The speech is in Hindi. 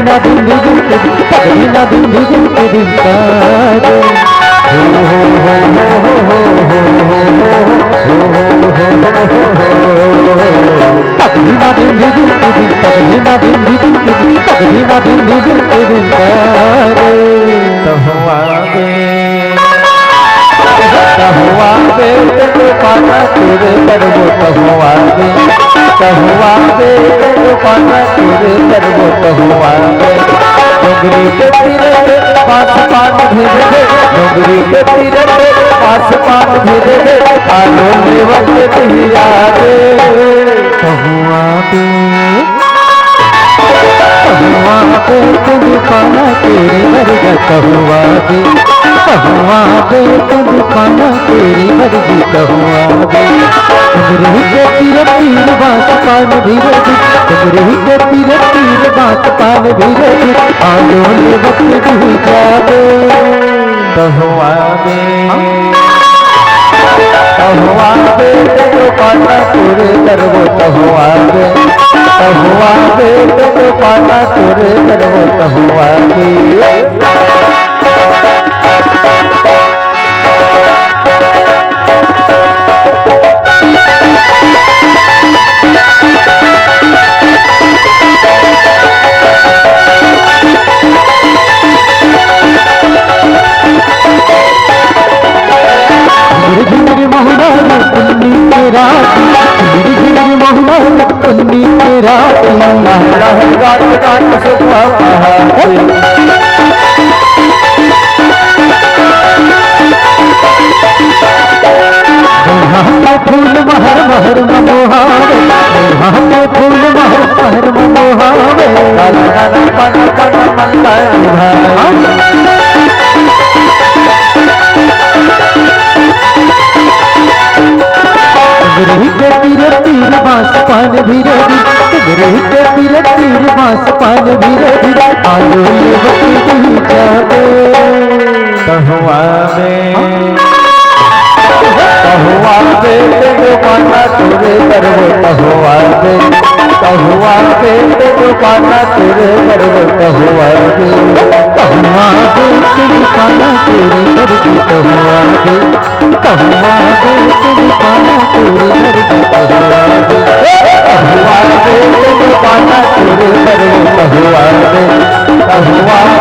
तगदीना दिन दिन तगदीना दिन दिन दिन तारे तगदीना दिन दिन तगदीना दिन दिन तगदीना दिन दिन तारे तहुआ बे तेरे पाना तेरे करबो तहुआ बे तेरे पाना तेरे करबो तहुआ बे डोंगरी के तीरे पास पान भेजे दे डोंगरी के तीरे पास पान भेजे दे आलो में वक्त दिया दे तहुआ बे तुम पाना तेरे मर्जी तहुआ बे तुम पाना तेरी मर्जी तहुआ बे तुमरी के तीर तीर बात पान धीरे तुमरी के तीर तीर बात पान धीरे आलो ने वक्त दी जावे तहुआ बे तेरे पाना तेरे करबो तहुआ बे तेरे पाना तेरे करबो तहुआ बे फूल महर महर मनोहावे फूल महर महर मनोहावे तुगरी के तीर तीर बांस पान धीरे तुगरी के तीर तीर बांस पान धीरे आलो ये वक्त दी जावे तहुआ बे तेरे पाना तेरे करबो तहुआ बे तेरे पाना तेरे करबो तहुआ बे तेरे पाना तेरे मर्जी तहुआ बे तेरे पाना तेरे मर्जी तहुआ बे तेरे पाना तेरे करबो तहुआ बे